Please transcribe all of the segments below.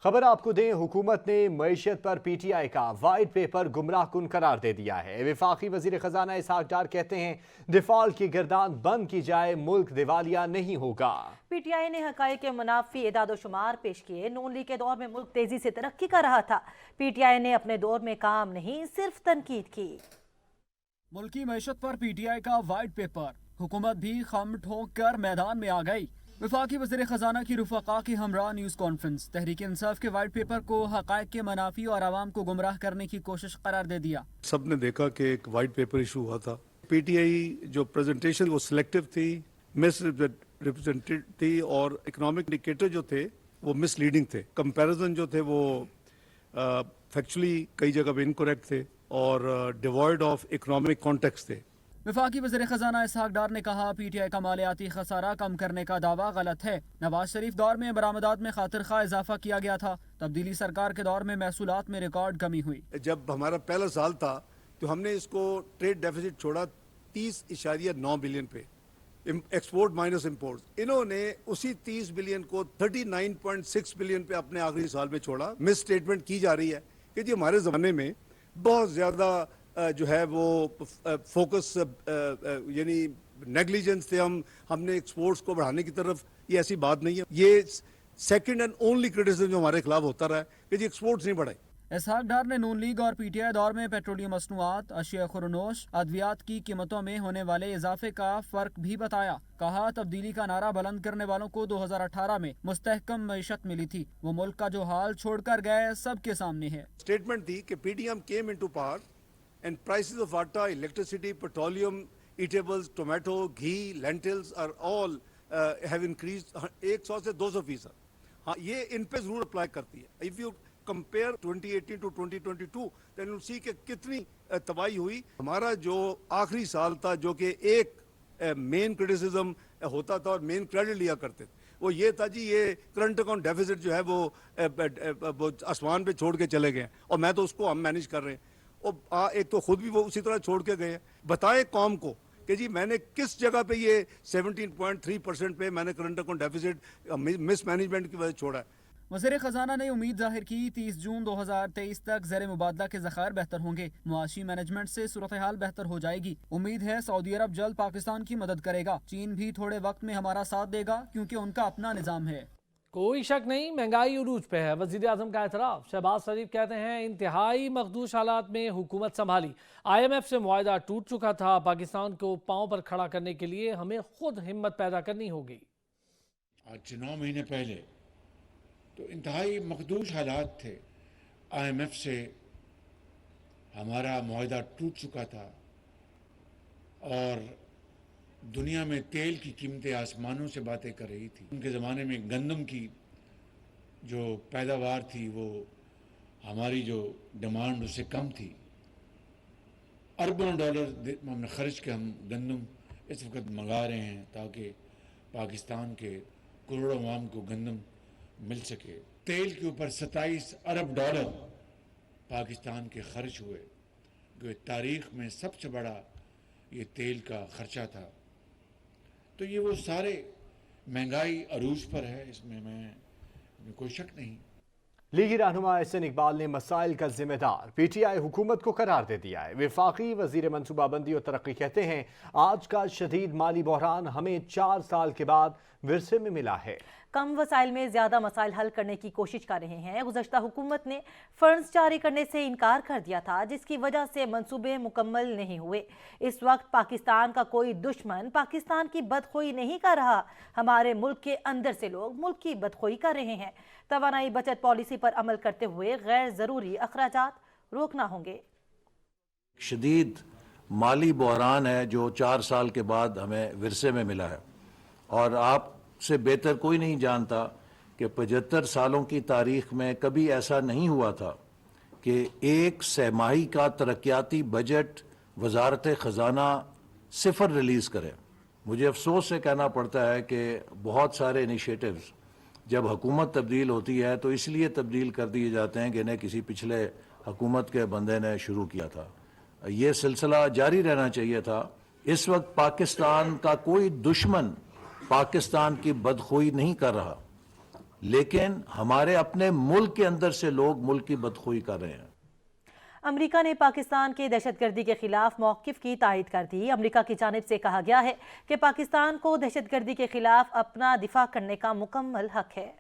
खबर आपको दें, हुकूमत ने मईशत पर पीटीआई का वाइट पेपर गुमराह कुन करार दे दिया है। वफाकी वजीर खजाना इसहाक डार कहते हैं, डिफॉल्ट की गिरदान बंद की जाए, मुल्क दिवालिया नहीं होगा। पीटीआई ने हकाई के मुनाफी एदादोशुमार पेश किए। नून लीग के दौर में मुल्क तेजी से तरक्की कर रहा था। पीटीआई ने अपने दौर में काम नहीं, सिर्फ तनकीद की। मुल्की मईशत पर पीटीआई का वाइट पेपर, हुकूमत भी खम ठोक कर मैदान में आ गई। वफाकी वज़ीर ख़जाना की रुफ़क़ा की हमरा न्यूज़ कॉन्फ्रेंस, तहरीक इंसाफ के वाइट पेपर को हक़ाइक़ के मनाफी और आवाम को गुमराह करने की कोशिश करार दे दिया। सब ने देखा कि एक वाइट पेपर इशू हुआ था। पीटीआई जो प्रेजेंटेशन वो सिलेक्टिव थी, मिस रिप्रेजेंटेड थी, और इकोनॉमिक इंडिकेटर जो थे वो मिसलीडिंग थे। कंपैरिजन जो थे वो फैक्चुअली कई जगह पे इनकरेक्ट थे और डिवॉइड ऑफ इकोनॉमिक कॉन्टेक्स्ट थे। वफाकी वज़ीर ख़जाना इसहाक डार ने कहा, पीटीआई का मालियाती खसारा कम करने का दावा गलत है। नवाज शरीफ दौर में बरामदात में खातिर खा इजाफा किया गया था। तब्दीली सरकार के दौर में महसूलात में रिकॉर्ड कमी हुई। जब हमारा पहला साल था तो हमने इसको ट्रेड डेफिसिट छोड़ा 30.9 बिलियन पे, एक्सपोर्ट माइनस इम्पोर्ट। इन्होंने उसी 30 बिलियन को 39.6 बिलियन पे अपने आखिरी साल में छोड़ा। मिस स्टेटमेंट की जा रही है कि जी हमारे ज़माने में बहुत ज़्यादा जो है वो फोकस यानी नेग्लिजेंस थे, हमने एक्सपोर्ट्स को बढ़ाने की तरफ। ये ऐसी बात नहीं है। ये सेकंड एंड ओनली क्रिटिसिज्म जो हमारे खिलाफ होता रहा है कि जी एक्सपोर्ट्स नहीं बढ़ाए। इसहाक डार ने नून लीग और पीटीआई दौर में पेट्रोलियम मसनूआत, अशिया खुरनोश, अद्वियात की कीमतों में होने वाले इजाफे का फर्क भी बताया। कहा, तब्दीली का नारा बुलंद करने वालों को 2018 में मुस्तहकम मईशत मिली थी। वो मुल्क का जो हाल छोड़कर गए सबके सामने है। स्टेटमेंट थी कि PDM came into power and prices of atta, electricity, petroleum, eatables, tomato, ghee, lentils are all have increased 100 से 200%। हाँ, ये इन पे जरूर अप्लाई करती है। If you compare 2018 to 2022, then you'll see कि कितनी तबाही हुई। हमारा जो आखिरी साल था, जो कि एक मेन क्रिटिसिज्म होता था और मेन क्रेडिट लिया करते थे, वो ये था जी ये करंट अकाउंट डेफिसिट जो है वो आसमान पे छोड़ के चले गए और मैं तो उसको हम मैनेज कर रहे हैं। और एक तो खुद भी वो उसी तरह छोड़ के गए। बताएं कौम को कि जी मैंने किस जगह पे ये 17.3% पे मैंने current account deficit miss management की वजह छोड़ा है। वज़ीर ख़जाना ने उम्मीद जाहिर की 30 जून 2023 तक ज़र मुबादला के ज़खायर बेहतर होंगे। मुआशी मैनेजमेंट से सूरत हाल बेहतर हो जाएगी। उम्मीद है सऊदी अरब जल्द पाकिस्तान की मदद करेगा। चीन भी थोड़े वक्त में हमारा साथ देगा क्योंकि उनका अपना निज़ाम है। कोई शक नहीं, महंगाई उरूज पे है। वज़ीर आज़म का एतराफ़। शहबाज शरीफ कहते हैं, इंतहाई मखदूश हालात में हुकूमत संभाली। IMF से मुआहदा टूट चुका था। पाकिस्तान को पाँव पर खड़ा करने के लिए हमें खुद हिम्मत पैदा करनी होगी। आज से 9 महीने पहले तो इंतहाई मखदूश हालात थे। IMF से हमारा मुआहदा टूट चुका था और दुनिया में तेल की कीमतें आसमानों से बातें कर रही थी। उनके ज़माने में गंदम की जो पैदावार थी वो हमारी जो डिमांड उससे कम थी। अरबों डॉलर हमने खर्च के हम गंदम इस वक्त मंगा रहे हैं ताकि पाकिस्तान के करोड़ों अवाम को गंदम मिल सके। तेल के ऊपर 27 अरब डॉलर पाकिस्तान के खर्च हुए, जो तारीख में सबसे बड़ा ये तेल का खर्चा था। तो ये वो सारे महंगाई अरूज पर है, इसमें कोई शक नहीं। लीगी रहनुमा एहसन इकबाल ने मसाइल का जिम्मेदार पीटीआई हुकूमत को करार दे दिया है। वफाकी वजीर मनसूबाबंदी और तरक्की कहते हैं, आज का शदीद माली बहरान हमें 4 साल के बाद विरसे में मिला है। कम वसाइल में ज्यादा मसाइल हल करने की कोशिश कर रहे हैं। गुज़श्ता हुकूमत ने फंड्स जारी करने से इनकार कर दिया था, जिसकी वजह से मंसूबे मुकम्मल नहीं हुए। इस वक्त पाकिस्तान का कोई दुश्मन पाकिस्तान की बदखोई नहीं कर रहा। हमारे मुल्क के अंदर से लोग मुल्क की बदखोई कर रहे हैं। तवानाई बचत पॉलिसी पर अमल करते हुए गैर जरूरी अखराजात रोकना होंगे। शदीद माली बहरान है जो 4 साल के बाद हमें विरसे में मिला है, और आपसे बेहतर कोई नहीं जानता कि 75 सालों की तारीख में कभी ऐसा नहीं हुआ था कि एक सहमाही का तरक्याती बजट वजारत ख़जाना सिफर रिलीज़ करे। मुझे अफसोस से कहना पड़ता है कि बहुत सारे इनिशिएटिव्स जब हुकूमत तब्दील होती है तो इसलिए तब्दील कर दिए जाते हैं कि इन्हें किसी पिछले हुकूमत के बंदे ने शुरू किया था। ये सिलसिला जारी रहना चाहिए था। इस वक्त पाकिस्तान का कोई दुश्मन पाकिस्तान की बदखोई नहीं कर रहा। लेकिन हमारे अपने मुल्क के अंदर से लोग मुल्क की बदखोई कर रहे हैं। अमेरिका ने पाकिस्तान के दहशतगर्दी के खिलाफ मौक़िफ़ की तायद कर दी। अमेरिका की जानिब से कहा गया है कि पाकिस्तान को दहशतगर्दी के खिलाफ अपना दिफा करने का मुकम्मल हक है।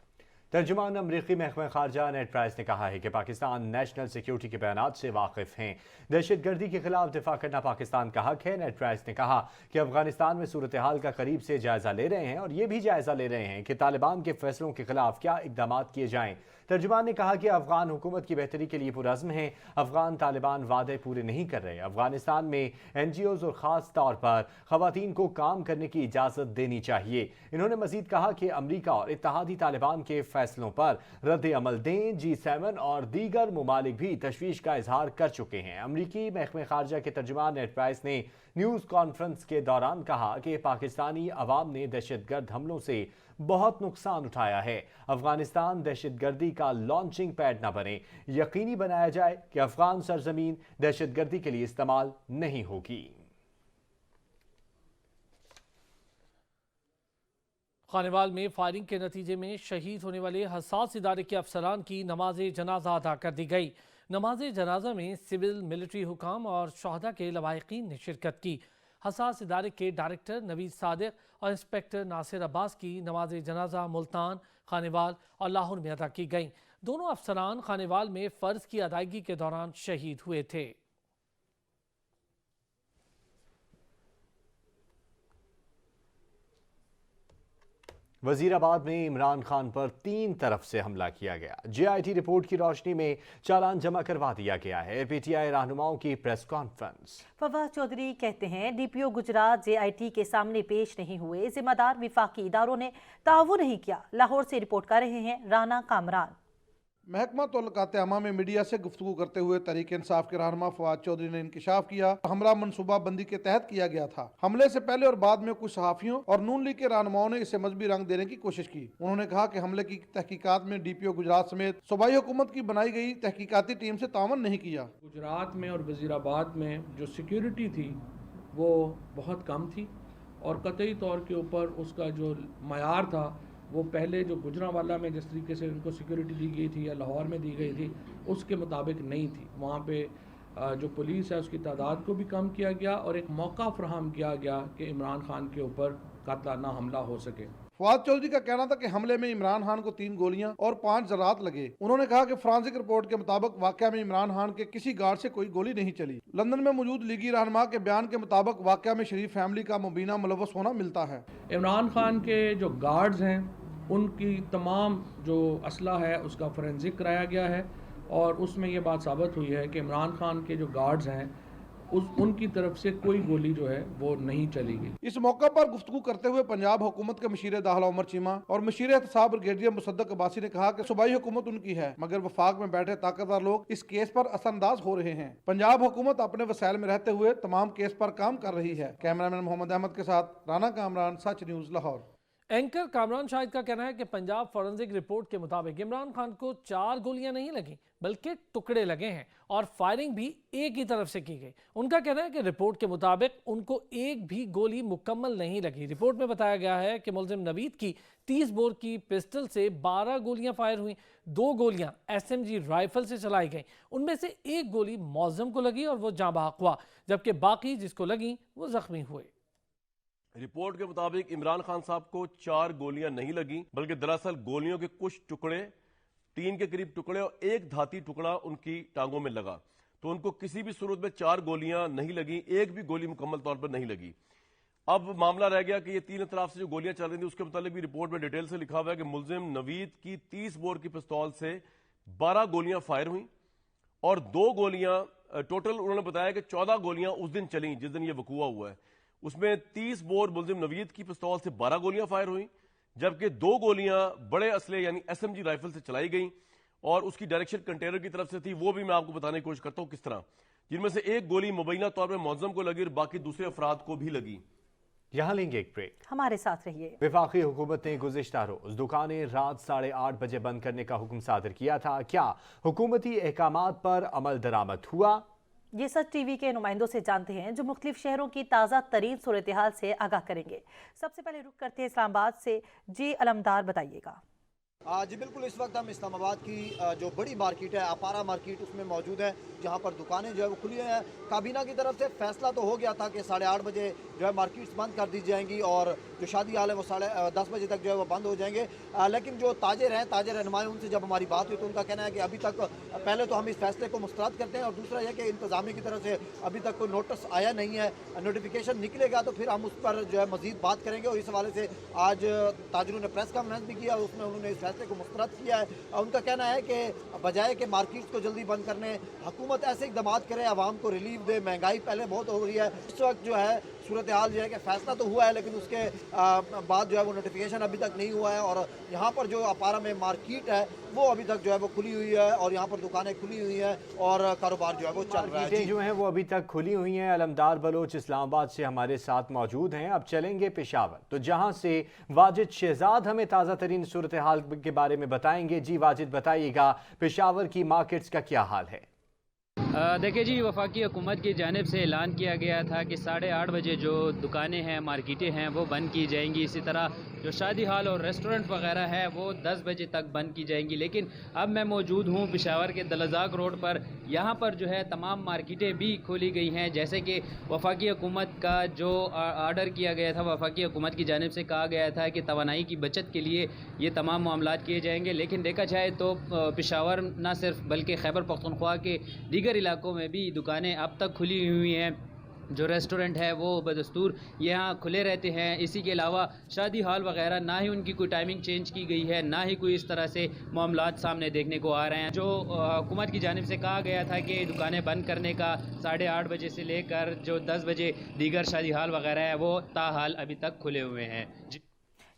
तर्जुमान अमरीकी महकमा खारजा नेड प्राइस ने कहा है कि पाकिस्तान नेशनल सिक्योरिटी के बयानात से वाकिफ हैं। दहशतगर्दी के खिलाफ दिफा करना पाकिस्तान का हक है। नेड प्राइस ने कहा कि अफगानिस्तान में सूरत हाल का करीब से जायजा ले रहे हैं और ये भी जायजा ले रहे हैं कि तालिबान के फैसलों के खिलाफ क्या इकदाम किए जाएं। तर्जुमान ने कहा कि अफगान हुकूमत की बेहतरी के लिए पुरअज़्म है। अफगान तालिबान वादे पूरे नहीं कर रहे। अफगानिस्तान में NGOs और ख़ास तौर पर ख़वातीन को काम करने की इजाज़त देनी चाहिए। इन्होंने मज़ीद कहा कि अमरीका और इत्तेहादी तालिबान के फैसलों पर रद्द अमल दें। G7 और दीगर ममालिक भी तशवीश का इजहार कर चुके हैं। अमरीकी महकमे खारजा के तर्जुमान नेड प्राइस ने न्यूज़ कॉन्फ्रेंस के दौरान कहा कि पाकिस्तानी अवाम ने दहशतगर्द हमलों से बहुत नुकसान उठाया है। अफगानिस्तान दहशतगर्दी का लॉन्चिंग पैड न बने। यकीनी बनाया जाए कि अफगान सरजमीन दहशतगर्दी के लिए इस्तेमाल नहीं होगी। खानेवाल में फायरिंग के नतीजे में शहीद होने वाले हसास इदारे के अफसरान की नमाज जनाजा अदा कर दी गई। नमाज जनाजा में सिविल मिलिट्री हुकाम और शहदा के लवाहिकीन ने शिरकत की। हसास इदारे के डायरेक्टर नवीद सादिक और इंस्पेक्टर नासिर अब्बास की नमाज जनाजा मुल्तान, खानेवाल और लाहौर में अदा की गई। दोनों अफसरान खानेवाल में फ़र्ज की अदायगी के दौरान शहीद हुए थे। वजीराबाद में इमरान खान पर 3 तरफ से हमला किया गया। JIT रिपोर्ट की रोशनी में चालान जमा करवा दिया गया है। PTI रहनुमाओं की प्रेस कॉन्फ्रेंस। फवाद चौधरी कहते हैं DPO गुजरात JIT के सामने पेश नहीं हुए। जिम्मेदार विफाकी इदारों ने ताउन नहीं किया। लाहौर से रिपोर्ट कर रहे हैं राना कामरान। महकमा तौलकात आमा में मीडिया से गुफ्तगू करते हुए तहरीक इंसाफ के रहनुमा फवाद चौधरी ने इंकशाफ किया हमला मनसूबा बंदी के तहत किया गया था। हमले से पहले और बाद में कुछ सहाफियों और नून लीग के रहनुमाओं ने इसे मजहबी रंग देने की कोशिश की। उन्होंने कहा कि हमले की तहकीकात में DPO गुजरात समेत सूबाई हुकूमत की बनाई गई तहकीकाती टीम से तावन नहीं किया। गुजरात में और वजीराबाद में जो सिक्योरिटी थी वो बहुत कम थी और कतई तौर के ऊपर उसका जो मयार था वो पहले जो गुजरांवाला में जिस तरीके से उनको सिक्योरिटी दी गई थी या लाहौर में दी गई थी उसके मुताबिक नहीं थी। वहाँ पे जो पुलिस है उसकी तादाद को भी कम किया गया और एक मौका फराहम किया गया कि इमरान खान के ऊपर कातलाना हमला हो सके। फवाद चौधरी का कहना था कि हमले में इमरान खान को 3 गोलियां और 5 जरात लगे। उन्होंने कहा कि फ्रांसिक रिपोर्ट के मुताबिक वाकया में इमरान खान के किसी गार्ड से कोई गोली नहीं चली। लंदन में मौजूद लीगी रहनुमा के बयान के मुताबिक वाकया में शरीफ फैमिली का मुबीना मुलव्वस होना मिलता है। इमरान खान के जो गार्ड्स हैं उनकी तमाम जो असला है उसका फोरेंसिक कराया गया है और उसमें ये बात साबित हुई है कि इमरान खान के जो गार्ड्स हैं उनकी तरफ से कोई गोली जो है वो नहीं चली गई। इस मौका पर गुफ्तगू करते हुए पंजाब हुकूमत के मशीर दाखिला उमर चीमा और मशीर एहतसाब ब्रिगेडियर मुसद्दक अब्बासी ने कहा कि सूबाई हुकूमत उनकी है मगर वफाक में बैठे ताकतवर लोग इस केस पर असरअंदाज हो रहे हैं। पंजाब हुकूमत अपने वसाइल में रहते हुए तमाम केस पर काम कर रही है। कैमरामैन मोहम्मद अहमद के साथ राना कामरान, सच न्यूज़ लाहौर। एंकर कामरान शाहिद का कहना है कि पंजाब फॉरेंसिक रिपोर्ट के मुताबिक इमरान खान को 4 गोलियां नहीं लगी बल्कि टुकड़े लगे हैं और फायरिंग भी एक ही तरफ से की गई। उनका कहना है कि रिपोर्ट के मुताबिक उनको एक भी गोली मुकम्मल नहीं लगी। रिपोर्ट में बताया गया है कि मुलजिम नवीद की 30 बोर की पिस्टल से 12 गोलियां फायर हुई। 2 गोलियां SMG राइफल से चलाई गई। उनमें से 1 गोली मौजम को लगी और वो जाँ बहक हुआ, जबकि बाकी जिसको लगी वो जख्मी हुए। रिपोर्ट के मुताबिक इमरान खान साहब को 4 गोलियां नहीं लगी बल्कि दरअसल गोलियों के कुछ टुकड़े 3 के करीब टुकड़े और 1 धाती टुकड़ा उनकी टांगों में लगा। तो उनको किसी भी सूरत में 4 गोलियां नहीं लगी, 1 भी गोली मुकम्मल तौर पर नहीं लगी। अब मामला रह गया कि ये 3 अतराफ से जो गोलियां चल रही थी उसके मुताबिक भी रिपोर्ट में डिटेल से लिखा हुआ है कि मुलजिम नवीद की 30 बोर की पिस्तौल से 12 गोलियां फायर हुई और 2 गोलियां टोटल उन्होंने बताया कि 14 गोलियां उस दिन चली जिस दिन ये वकूआ हुआ है। उसमें 30 बोर मुलजिम नवीद की पिस्तौल से 12 गोलियां फायर हुई, जबकि 2 गोलियां बड़े असले यानी SMG राइफल से चलाई गई और उसकी डायरेक्शन कंटेनर की तरफ से थी। वो भी मैं आपको बताने की कोशिश करता हूं किस तरह, जिनमें से 1 गोली मुबैना तौर पर मौजम को लगी और बाकी दूसरे अफराद को भी लगी। यहाँ लेंगे एक ब्रेक, हमारे साथ रहिए। वफाकी हुकूमत ने गुज़िश्ता रोज दुकानें रात 8:30 बजे बंद करने का हुक्म सादर किया था। क्या हुकूमती अहकामात पर अमल दरामद हुआ? ये सच टीवी के नुमाइंदों से जानते हैं जो मुख्तलिफ शहरों की ताज़ा तरीन सूरत हाल से आगाह करेंगे। सबसे पहले रुख करते हैं इस्लामाबाद से। जी अलमदार, बताइएगा। جی بالکل، اس وقت ہم اسلام آباد کی جو بڑی مارکیٹ ہے اپارا مارکیٹ اس میں موجود ہے، جہاں پر دکانیں جو ہے وہ کھلی ہیں۔ کابینہ کی طرف سے فیصلہ تو ہو گیا تھا کہ 8:30 بجے جو ہے مارکیٹس بند کر دی جائیں گی اور جو شادی حال ہے وہ 10:30 بجے تک جو ہے وہ بند ہو جائیں گے، لیکن جو تاجر ہیں، تاجر رہنمائیں، ان سے جب ہماری بات ہوئی تو ان کا کہنا ہے کہ ابھی تک پہلے تو ہم اس فیصلے کو مسترد کرتے ہیں، اور دوسرا یہ کہ انتظامیہ کی طرف سے ابھی تک کوئی نوٹس آیا نہیں ہے، نوٹیفیکیشن نکلے گا تو پھر ہم اس پر جو ہے مزید بات کریں گے۔ اور اس حوالے سے آج تاجروں نے پریس کانفرنس بھی کیا اور اس میں انہوں نے اس فیصلے کو مسترد کیا ہے۔ ان کا کہنا ہے کہ بجائے کہ مارکیٹس کو جلدی بند کرنے، حکومت ایسے اقدامات کرے، عوام کو ریلیف دے، مہنگائی پہلے بہت ہو رہی ہے، اس وقت جو ہے صورتحال جو ہے کہ فیصلہ تو ہوا ہے لیکن اس کے بعد جو ہے وہ نوٹیفیکیشن ابھی تک نہیں ہوا ہے، اور یہاں پر جو اپارا میں مارکیٹ ہے وہ ابھی تک جو ہے وہ کھلی ہوئی ہے اور یہاں پر دکانیں کھلی ہوئی ہیں اور کاروبار جو ہے وہ چل رہا ہے۔ مارکیٹیں جو ہیں وہ ابھی تک کھلی ہوئی ہیں۔ علمدار بلوچ اسلام آباد سے ہمارے ساتھ موجود ہیں۔ اب چلیں گے پشاور، تو جہاں سے واجد شہزاد ہمیں تازہ ترین صورتحال کے بارے میں بتائیں گے۔ جی واجد، بتائیے گا پشاور کی مارکیٹس کا کیا حال ہے؟ دیکھیں جی، وفاقی حکومت کی جانب سے اعلان کیا گیا تھا کہ 8:30 بجے جو دکانیں ہیں، مارکیٹیں ہیں، وہ بند کی جائیں گی۔ اسی طرح جو شادی ہال اور ریسٹورنٹ وغیرہ ہے وہ 10 بجے تک بند کی جائیں گی، لیکن اب میں موجود ہوں پشاور کے دلزاق روڈ پر۔ یہاں پر جو ہے تمام مارکیٹیں بھی کھولی گئی ہیں، جیسے کہ وفاقی حکومت کا جو آرڈر کیا گیا تھا، وفاقی حکومت کی جانب سے کہا گیا تھا کہ توانائی کی بچت کے لیے یہ تمام معاملات کیے جائیں گے، لیکن دیکھا جائے تو پشاور نہ صرف بلکہ خیبر پختونخوا کے دیگر علاقوں میں بھی دکانیں اب تک کھلی ہوئی ہیں۔ جو ریسٹورنٹ ہے وہ بدستور یہاں کھلے رہتے ہیں۔ اسی کے علاوہ شادی ہال وغیرہ نہ ہی ان کی کوئی ٹائمنگ چینج کی گئی ہے، نہ ہی کوئی اس طرح سے معاملات سامنے دیکھنے کو آ رہے ہیں۔ جو حکومت کی جانب سے کہا گیا تھا کہ دکانیں بند کرنے کا 8:30 بجے سے لے کر جو 10 بجے دیگر شادی ہال وغیرہ ہے وہ تاحال ابھی تک کھلے ہوئے ہیں۔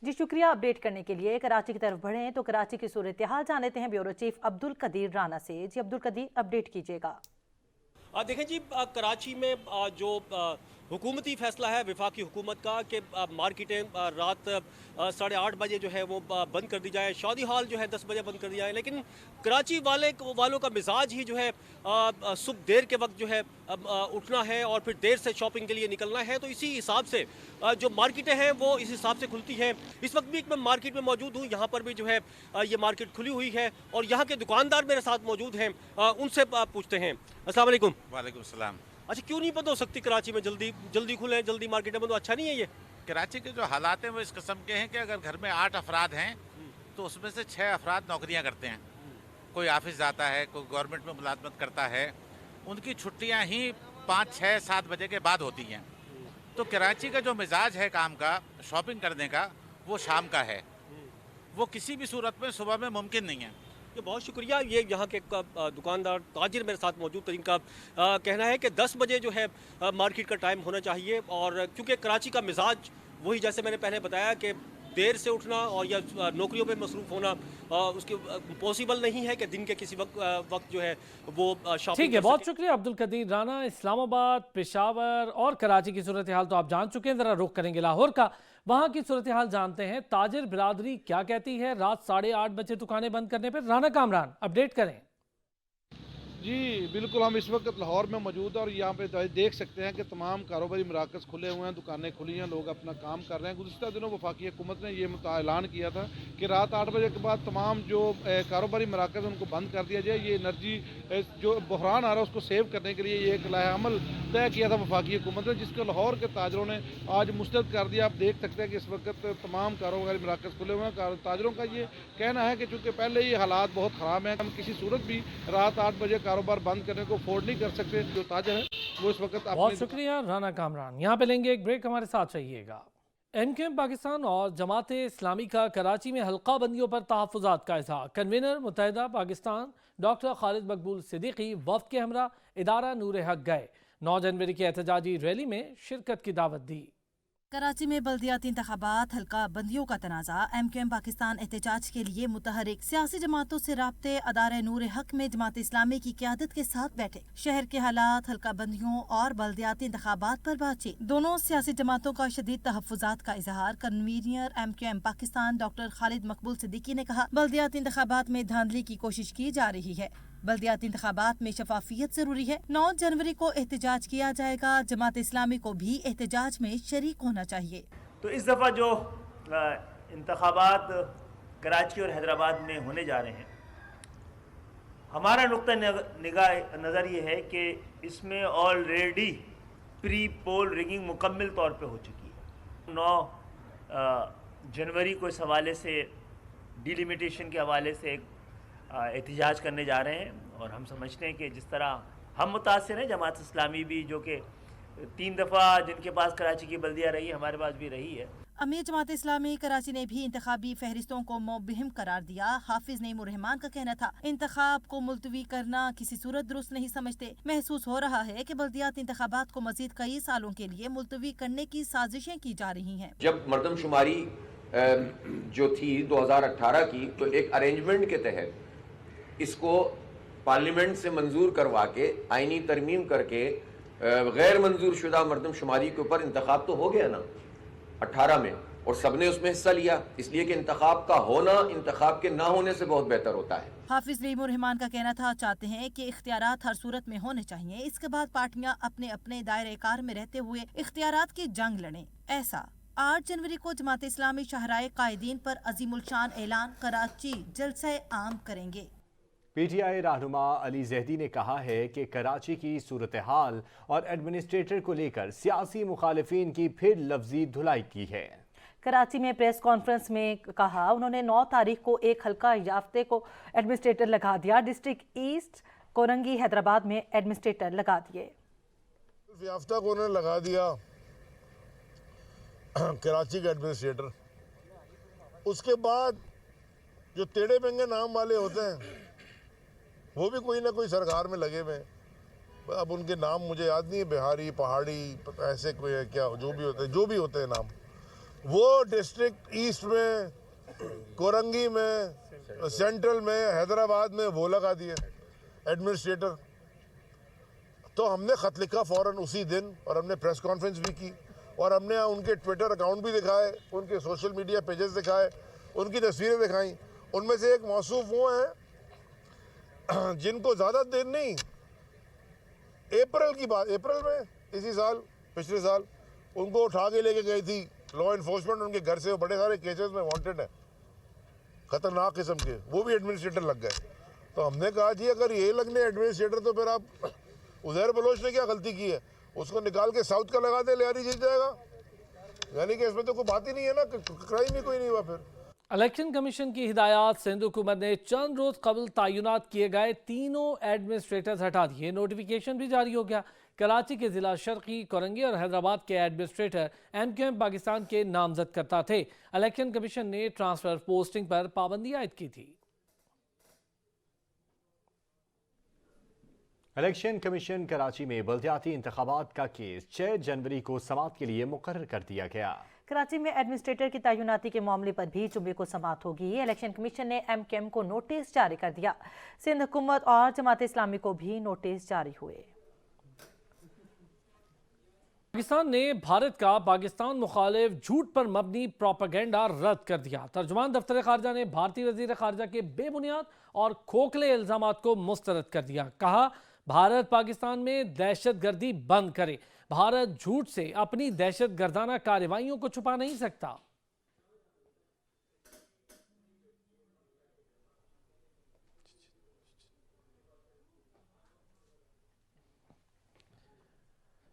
جی شکریہ اپڈیٹ کرنے کے لیے۔ کراچی کی طرف بڑھیں تو کراچی کی صورتحال جان لیتے ہیں بیورو چیف عبدالقدیر رانا سے۔ جی عبدالقدیر، اپڈیٹ کیجیے گا۔ دیکھیں جی، کراچی میں جو حکومتی فیصلہ ہے وفاقی حکومت کا کہ مارکیٹیں رات 8:30 بجے جو ہے وہ بند کر دی جائے، شادی ہال جو ہے 10 بجے بند کر دی جائے، لیکن کراچی والوں کا مزاج ہی جو ہے صبح دیر کے وقت جو ہے اٹھنا ہے اور پھر دیر سے شاپنگ کے لیے نکلنا ہے، تو اسی حساب سے جو مارکیٹیں ہیں وہ اس حساب سے کھلتی ہیں۔ اس وقت بھی میں مارکیٹ میں موجود ہوں، یہاں پر بھی جو ہے یہ مارکیٹ کھلی ہوئی ہے اور یہاں کے دکاندار میرے ساتھ موجود ہیں، ان سے پوچھتے ہیں۔ السلام علیکم۔ وعلیکم السلام۔ اچھا، کیوں نہیں بند ہو سکتی کراچی میں؟ جلدی کھلیں، جلدی مارکیٹیں بند ہو، اچھا نہیں ہے یہ؟ کراچی کے جو حالات ہیں وہ اس قسم کے ہیں کہ اگر گھر میں 8 افراد ہیں تو اس میں سے 6 افراد نوکریاں کرتے ہیں، کوئی آفس جاتا ہے، کوئی گورنمنٹ میں ملازمت کرتا ہے، ان کی چھٹیاں ہی 5, 6, 7 بجے کے بعد ہوتی ہیں، تو کراچی کا جو مزاج ہے کام کا، شاپنگ کرنے کا، وہ شام کا ہے، وہ کسی بھی صورت میں صبح میں ممکن نہیں ہے۔ بہت شکریہ۔ یہ یہاں کے دکاندار تاجر میرے ساتھ موجود، ان کا کہنا ہے کہ 10 بجے جو ہے مارکیٹ کا ٹائم ہونا چاہیے، اور کیونکہ کراچی کا مزاج وہی جیسے میں نے پہلے بتایا کہ دیر سے اٹھنا اور یا نوکریوں پہ مصروف ہونا اس کے پاسبل نہیں ہے کہ دن کے کسی وقت جو ہے وہ شاپنگ۔ ٹھیک ہے، بہت شکریہ عبدالقدیر رانا۔ اسلام آباد، پشاور اور کراچی کی صورتحال تو آپ جان چکے ہیں، ذرا رخ کریں گے لاہور کا۔ وہاں کی صورتحال جانتے ہیں، تاجر برادری کیا کہتی ہے رات 8:30 بجے دکانیں بند کرنے پر۔ رانا کامران، اپڈیٹ کریں۔ جی بالکل، ہم اس وقت لاہور میں موجود ہیں اور یہاں پہ دیکھ سکتے ہیں کہ تمام کاروباری مراکز کھلے ہوئے ہیں، دکانیں کھلی ہیں، لوگ اپنا کام کر رہے ہیں۔ گزشتہ دنوں وفاقی حکومت نے یہ اعلان کیا تھا کہ رات 8 بجے کے بعد تمام جو کاروباری مراکز ان کو بند کر دیا جائے۔ یہ انرجی جو بحران آ رہا ہے اس کو سیو کرنے کے لیے یہ ایک لائحہ عمل طے کیا تھا وفاقی حکومت نے، جس کو لاہور کے تاجروں نے آج مسترد کر دیا۔ آپ دیکھ سکتے ہیں کہ اس وقت تمام کاروباری مراکز کھلے ہوئے ہیں۔ تاجروں کا یہ کہنا ہے کہ چونکہ پہلے ہی حالات بہت خراب ہیں، ہم کسی صورت بھی رات 8 بجے کاروبار بند کرنے کو افورڈ نہیں کر سکتے۔ جو تاجر ہیں وہ اس وقت بہت شکریہ رانا کامران۔ یہاں پہ لیں گے ایک بریک، ہمارے ساتھ رہیے گا۔ MQM پاکستان اور جماعت اسلامی کا کراچی میں حلقہ بندیوں پر تحفظات کا اظہار۔ کنوینر متحدہ پاکستان ڈاکٹر خالد مقبول صدیقی وفد کے ہمراہ ادارہ نور حق گئے، 9 جنوری کی احتجاجی ریلی میں شرکت کی دعوت دی۔ کراچی میں بلدیاتی انتخابات حلقہ بندیوں کا تنازع۔ MQM پاکستان احتجاج کے لیے متحرک سیاسی جماعتوں سے رابطے۔ ادارہ نور حق میں جماعت اسلامی کی قیادت کے ساتھ بیٹھے، شہر کے حالات، حلقہ بندیوں اور بلدیاتی انتخابات پر بات چیت۔ دونوں سیاسی جماعتوں کا شدید تحفظات کا اظہار۔ کنوینر MQM پاکستان ڈاکٹر خالد مقبول صدیقی نے کہا، بلدیاتی انتخابات میں دھاندلی کی کوشش کی جا رہی ہے، بلدیاتی انتخابات میں شفافیت ضروری ہے۔ 9 جنوری کو احتجاج کیا جائے گا، جماعت اسلامی کو بھی احتجاج میں شریک ہونا چاہیے۔ تو اس دفعہ جو انتخابات कराची और हैदराबाद में होने जा रहे हैं, हमारा नुक्ता निगाह नज़र ये है कि इसमें ऑलरेडी प्री पोल रिगिंग मुकम्मल तौर पे हो चुकी है। 9 जनवरी को इस हवाले से डिलिमिटेशन के हवाले से एक एहतजाज करने जा रहे हैं और हम समझते हैं कि जिस तरह हम मुतासिर हैं, जमात इस्लामी भी जो कि 3 दफ़ा जिनके पास कराची की बल्दिया रही है, हमारे पास भी रही है। अमीर जमात इस्लामी कराची ने भी इंतखाबी फहरिस्तों को मुबहिम करार दिया। हाफिज नईम उर रहमान का कहना था, इंतखाब को मुलतवी करना किसी सूरत दुरुस्त नहीं समझते। महसूस हो रहा है कि बल्दियात इंतखाबात को मजीद कई सालों के लिए मुलतवी करने की साजिशें की जा रही हैं। जब मरदमशुमारी जो थी 2018 की, तो एक अरेंजमेंट के तहत इसको पार्लियामेंट से मंजूर करवा के आईनी तरमीम करके गैर मंजूर शुदा मरदमशुमारी के ऊपर इंतखाब तो हो गया ना 18 में, और सबने उसमें हिस्सा लिया, इसलिए कि इंतखाब का होना इंतखाब के ना होने से बहुत बेहतर होता है। हाफिज नईम उर रहमान का कहना था, चाहते हैं कि इख्तियारात हर सूरत में होने चाहिए, इसके बाद पार्टियां अपने अपने दायरे कार में रहते हुए इख्तियारात की जंग लड़ें। ऐसा 8 जनवरी को जमात इस्लामी शाहराए कायदीन पर अजीमुल शान ऐलान कराची जलसा आम करेंगे। पीटीआई रहनुमा अली ज़ैदी ने कहा है कि कराची की सूरत हाल और एडमिनिस्ट्रेटर को लेकर सियासी मुखालिफिन की फिर लफ्जी धुलाई की है। कराची में प्रेस कॉन्फ्रेंस में कहा, उन्होंने 9 तारीख को एक हल्का याफ्ते को एडमिनिस्ट्रेटर लगा दिया। डिस्ट्रिक्ट ईस्ट कोरंगी हैदराबाद में एडमिनिस्ट्रेटर लगा दिए। याफ्ता को उन्होंने लगा दिया कराची का एडमिनिस्ट्रेटर। उसके बाद जो टेढ़े मेंगे नाम वाले होते हैं वो भी कोई ना कोई सरकार में लगे हुए। अब उनके नाम मुझे याद नहीं है, बिहारी, पहाड़ी, ऐसे कोई है क्या, जो भी होते हैं नाम, वो डिस्ट्रिक्ट ईस्ट में, कोरंगी में, सेंट्रल में, हैदराबाद में वो लगा दिए एडमिनिस्ट्रेटर। तो हमने ख़त लिखा फ़ौरन उसी दिन, और हमने प्रेस कॉन्फ्रेंस भी की, और हमने उनके ट्विटर अकाउंट भी दिखाए, उनके सोशल मीडिया पेजेस दिखाए, उनकी तस्वीरें दिखाई। उनमें से एक मौसूफ वो हैं जिनको ज़्यादा देर नहीं, अप्रैल की बात, अप्रैल में इसी साल, पिछले साल, उनको उठा के लेके गई थी लॉ इन्फोर्समेंट उनके घर से। वो बड़े सारे केसेस में वांटेड है, ख़तरनाक किस्म के, वो भी एडमिनिस्ट्रेटर लग गए। तो हमने कहा जी अगर ये लगने एडमिनिस्ट्रेटर तो फिर आप उज़ैर बलोच ने क्या गलती की है, उसको निकाल के साउथ का लगा दे, लियारी जीत जाएगा। यानी कि इसमें तो कोई बात ही नहीं है ना, क्राइम ही कोई नहीं हुआ। फिर इलेक्शन कमीशन की हिदायत सिंध हुकूमत ने चंद रोज कबल तैनात किए गए तीनों एडमिनिस्ट्रेटर्स हटा दिए। नोटिफिकेशन भी जारी हो गया। कराची के जिला शर्की, कोरंगी और हैदराबाद के एडमिनिस्ट्रेटर MQM पाकिस्तान के नामजद करता थे। इलेक्शन कमीशन ने ट्रांसफर पोस्टिंग पर पाबंदी आयद की थी। इलेक्शन कमीशन कराची में बल्दियाती इंतखाबात का केस 6 जनवरी को समाअत के लिए मुकर्रर कर दिया गया। कराची में एडमिनिस्ट्रेटर की तैनाती के मामले पर भी जुमे को समाअत होगी। इलेक्शन कमीशन ने MQM को नोटिस जारी कर दिया। सिंध हुकूमत और जमात इस्लामी को भी नोटिस जारी हुए। पाकिस्तान ने भारत का पाकिस्तान मुखालिफ झूठ पर मबनी प्रोपेगेंडा रद्द कर दिया। तर्जुमान दफ्तर खारजा ने भारतीय वजीर खारजा के बेबुनियाद और खोखले इल्जामात को मुस्तरद कर दिया। कहा, भारत पाकिस्तान में दहशत गर्दी बंद करे। भारत झूठ से अपनी दहशत गर्दाना कार्रवाइयों को छुपा नहीं सकता।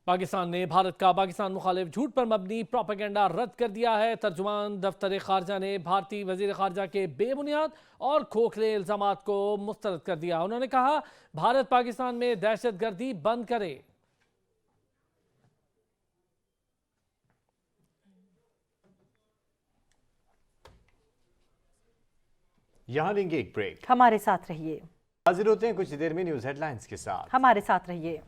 पाकिस्तान ने भारत का पाकिस्तान मुखालिफ झूठ पर मबनी प्रोपेगेंडा रद्द कर दिया है। तर्जुमान दफ्तर खारजा ने भारतीय वजीर खारजा के बेबुनियाद और खोखले इल्जामात को मुस्तरद कर दिया। उन्होंने कहा, भारत पाकिस्तान में दहशत गर्दी बंद करे। यहाँ लेंगे एक ब्रेक, हमारे साथ रहिए। हाजिर होते हैं कुछ देर में न्यूज हेडलाइंस के साथ, हमारे साथ रहिए।